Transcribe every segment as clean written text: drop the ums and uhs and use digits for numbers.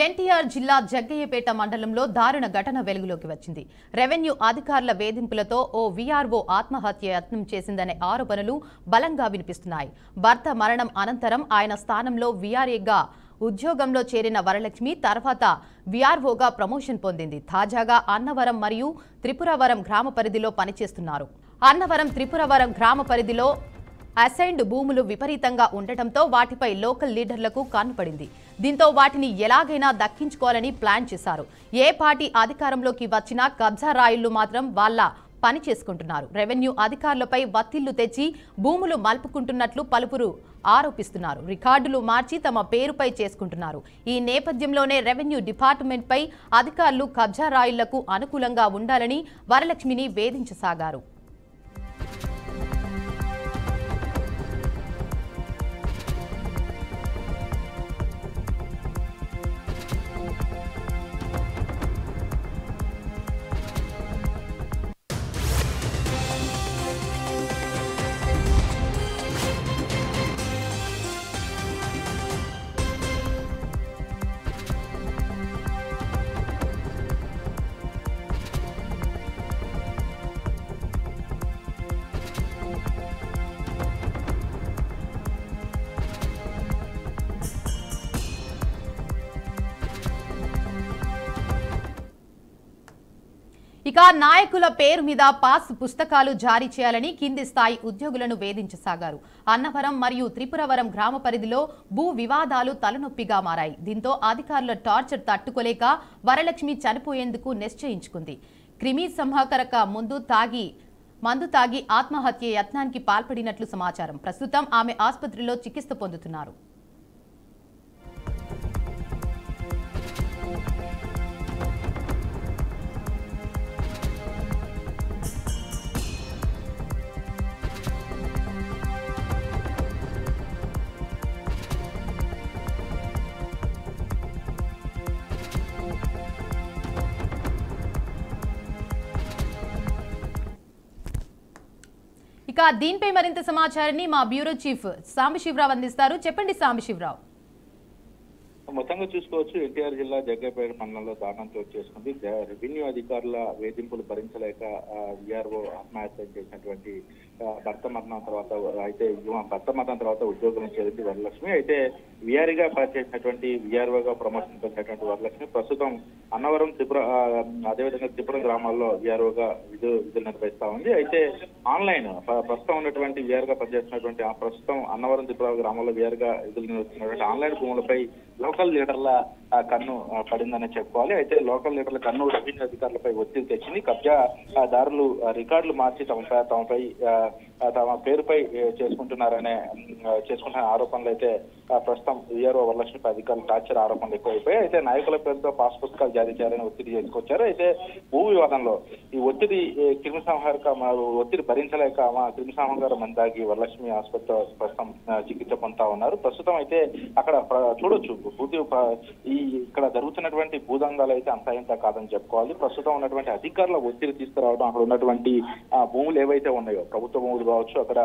ఎన్టీఆర్ జిల్లా జగ్గయ్యపేట మండలంలో దారుణ ఘటన వెలుగులోకి వచ్చింది. రెవెన్యూ అధికారుల వేధింపులతో ఓ వీఆర్ఓ ఆత్మహత్య యత్నం చేసిందనే ఆరోపణలు బలంగా వినిపిస్తున్నాయి. భర్త మరణం అనంతరం ఆయన స్థానంలో వీఆర్ఏగా ఉద్యోగంలో చేరిన వరలక్ష్మి తర్వాత వీఆర్ఓగా ప్రమోషన్ పొందింది. తాజాగా అన్నవరం మరియు త్రిపురవరం గ్రామ పరిధిలో పనిచేస్తున్నారు. అన్నవరం త్రిపురవరం గ్రామ పరిధిలో అసైన్డ్ భూములు విపరీతంగా ఉండటంతో వాటిపై లోకల్ లీడర్లకు కన్నుపడింది. దీంతో వాటిని ఎలాగైనా దక్కించుకోవాలని ప్లాన్ చేశారు. ఏ పార్టీ అధికారంలోకి వచ్చినా కబ్జా రాయుళ్లు మాత్రం వాళ్ళ పని చేసుకుంటున్నారు. రెవెన్యూ అధికారులపై వత్తిళ్లు తెచ్చి భూములు మలుపుకుంటున్నట్లు పలువురు ఆరోపిస్తున్నారు. రికార్డులు మార్చి తమ పేరుపై చేసుకుంటున్నారు. ఈ నేపథ్యంలోనే రెవెన్యూ డిపార్ట్మెంట్పై అధికారులు కబ్జా రాయుళ్లకు అనుకూలంగా ఉండాలని వరలక్ష్మిని వేధించసాగారు. ఇక నాయకుల పేరు మీద పాస్ పుస్తకాలు జారీ చేయాలని కింది స్థాయి ఉద్యోగులను వేధించసాగారు. అన్నవరం మరియు త్రిపురవరం గ్రామ పరిధిలో భూ వివాదాలు తలనొప్పిగా మారాయి. దీంతో అధికారుల టార్చర్ తట్టుకోలేక వరలక్ష్మి చనిపోయేందుకు నిశ్చయించుకుంది. క్రిమి సంహాకరక మందు తాగి ఆత్మహత్య యత్నానికి పాల్పడినట్లు సమాచారం. ప్రస్తుతం ఆమె ఆసుపత్రిలో చికిత్స పొందుతున్నారు. ఇక దీనిపై మరింత సమాచారాన్ని మా బ్యూరో చీఫ్ సాంబశివరావు అందిస్తారు. చెప్పండి సాంబశివరావు. మొత్తంగా చూసుకోవచ్చు, ఎన్టీఆర్ జిల్లా జగ్గయ్యపేట మండలంలో దారుణం చోటు చేసుకుంది. రెవెన్యూ అధికారుల వేధింపులు భరించలేక వీఆర్ఓ ఆత్మహత్య చేసినటువంటి భర్త మరణం తర్వాత ఉద్యోగం చేరింది వరలక్ష్మి. అయితే వీఆర్గా పనిచేసినటువంటి వీఆర్ఓగా ప్రమోషన్ పొందినటువంటి వరలక్ష్మి ప్రస్తుతం అన్నవరం అదేవిధంగా త్రిపుర గ్రామాల్లో వీఆర్ఓగా విధులు నిర్వహిస్తా ఉంది. అయితే ఆన్లైన్ ప్రస్తుతం ఉన్నటువంటి వీఆర్గా పనిచేస్తున్నటువంటి ప్రస్తుతం అన్నవరం త్రిపుర గ్రామాల్లో వీఆర్గా విధులు నిర్వహిస్తున్నటువంటి ఆన్లైన్ భూములపై లోకల్ లీడర్ల కన్ను పడిందని చెప్పుకోవాలి. అయితే లోకల్ లీడర్ల కన్ను రెవెన్యూ అధికారులపై ఒత్తిడి తెచ్చింది. కబ్జాదారులు రికార్డులు మార్చి తమ పేరుపై చేసుకుంటున్న ఆరోపణలు అయితే ప్రస్తుతం వీఆర్ఓ వరలక్ష్మిపై అధికారులు టార్చర్ ఆరోపణలు ఎక్కువైపోయాయి. అయితే నాయకుల పేరుతో పాస్ పుస్తకాలు జారీ చేయాలని ఒత్తిడి చేసుకొచ్చారు. అయితే భూ వివాదంలో ఈ ఒత్తిడి భరించలేక క్రిమి సంహారక మందు తాగి వరలక్ష్మి ఆసుపత్రిలో ప్రస్తుతం చికిత్స పొందుతా ఉన్నారు. ప్రస్తుతం అయితే అక్కడ చూడొచ్చు ఇక్కడ జరుగుతున్నటువంటి భూదందాలు అయితే అంత ఇంత కాదని చెప్పుకోవాలి. ప్రస్తుతం ఉన్నటువంటి అధికారుల ఒత్తిడి తీసుకురావడం, అక్కడ ఉన్నటువంటి భూములు ఏవైతే ఉన్నాయో ప్రభుత్వ భూములు కావచ్చు, అక్కడ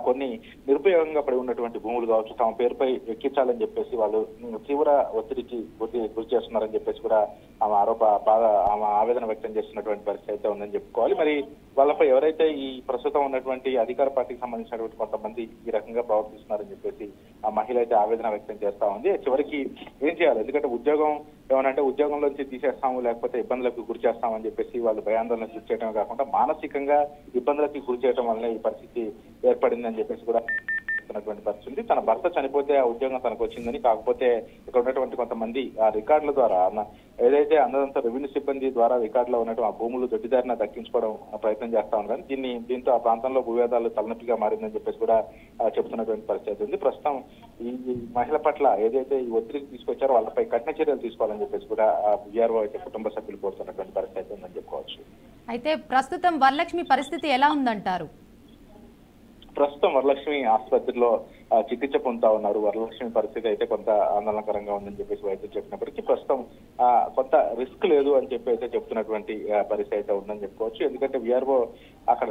కొన్ని నిరుపయోగంగా పడి ఉన్నటువంటి భూములు కావచ్చు, తమ పేరుపై ఎక్కించాలని చెప్పేసి వాళ్ళు తీవ్ర ఒత్తిడికి గురి చేస్తున్నారని చెప్పేసి కూడా ఆమె ఆవేదన వ్యక్తం చేస్తున్నటువంటి పరిస్థితి అయితే ఉందని చెప్పుకోవాలి. మరి వాళ్ళపై ఎవరైతే ఈ ప్రస్తుతం ఉన్నటువంటి అధికార పార్టీకి సంబంధించినటువంటి కొంతమంది ఈ రకంగా ప్రవర్తిస్తున్నారని చెప్పేసి ఆ మహిళ అయితే ఆవేదన వ్యక్తం చేస్తా ఉంది. చివరికి ఏం చేయాలి, ఎందుకంటే ఉద్యోగంలోంచి తీసేస్తాము లేకపోతే ఇబ్బందులకు గురి చేస్తామని చెప్పేసి వాళ్ళు భయాందోళనకు గురి చేయడమే కాకుండా మానసికంగా ఇబ్బందులకు గురి చేయడం వల్లనే ఈ పరిస్థితి ఏర్పడిందని చెప్పేసి కూడా పరిస్థితి. తన భర్త చనిపోతే ఆ ఉద్యోగం తనకు వచ్చిందని, కాకపోతే ఇక్కడ ఉన్నటువంటి కొంతమంది ఆ రికార్డుల ద్వారా ఏదైతే అందరంతా రెవెన్యూ సిబ్బంది ద్వారా రికార్డులో ఉన్నట్టు ఆ భూములు దొడ్డిదారిన దక్కించుకోవడం ప్రయత్నం చేస్తా ఉన్నారు. దీంతో ఆ ప్రాంతంలో భూవేదాలు తలనొప్పిగా మారిందని చెప్పేసి కూడా చెబుతున్నటువంటి పరిస్థితి ఉంది. ప్రస్తుతం ఈ మహిళ పట్ల ఏదైతే ఈ ఒత్తిడికి తీసుకొచ్చారో వాళ్ళపై కఠిన చర్యలు తీసుకోవాలని చెప్పేసి కూడా వీఆర్ఓ అయితే కుటుంబ సభ్యులు కోరుతున్నటువంటి పరిస్థితి ఉందని చెప్పుకోవచ్చు. అయితే ప్రస్తుతం వరలక్ష్మి పరిస్థితి ఎలా ఉందంటారు? ప్రస్తుతం వరలక్ష్మి ఆసుపత్రిలో చికిత్స పొందుతా ఉన్నారు. వరలక్ష్మి పరిస్థితి అయితే కొంత ఆందోళనకరంగా ఉందని చెప్పేసి వైద్యులు చెప్పినప్పటికీ ప్రస్తుతం కొంత రిస్క్ లేదు అని చెప్పి అయితే చెప్తున్నటువంటి పరిస్థితి అయితే ఉందని చెప్పుకోవచ్చు. ఎందుకంటే విఆర్ఓ అక్కడ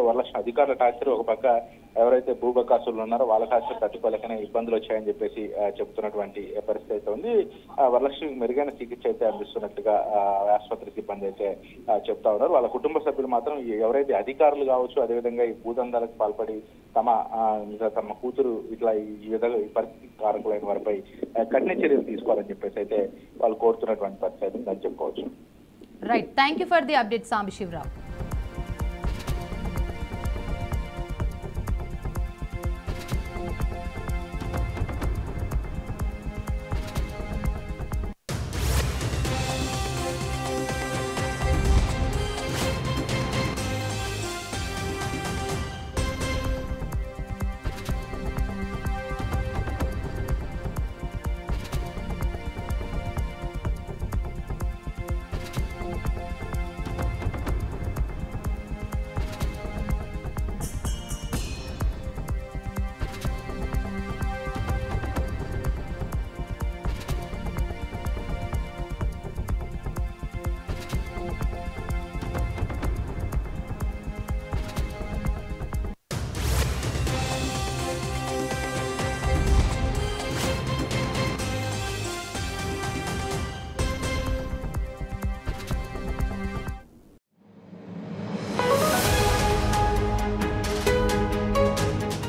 వరలక్ష్మి అధికారుల టార్చర్ ఒక పక్క ఎవరైతే భూబకాసులు ఉన్నారో వాళ్ళ టార్చర్ తట్టుకోలేకనే ఇబ్బందులు వచ్చాయని చెప్పేసి చెప్తున్నటువంటి పరిస్థితి అయితే ఉంది. వరలక్ష్మి మెరుగైన చికిత్స అయితే అందిస్తున్నట్టుగా ఆసుపత్రి సిబ్బంది అయితే చెప్తా ఉన్నారు. వాళ్ళ కుటుంబ సభ్యులు మాత్రం ఎవరైతే అధికారులు కావచ్చు, అదేవిధంగా ఈ భూదందాలకు పాల్పడి తమ కూతురు ఇట్లా ఈ విధంగా ఈ పరిస్థితి కారకులైన వారిపై కఠిన చర్యలు తీసుకోవాలని చెప్పేసి అయితే వాళ్ళు కోరుతున్నటువంటి పరిస్థితి ఉందని చెప్పుకోవచ్చు. Right, thank you for the update Sambasivarao.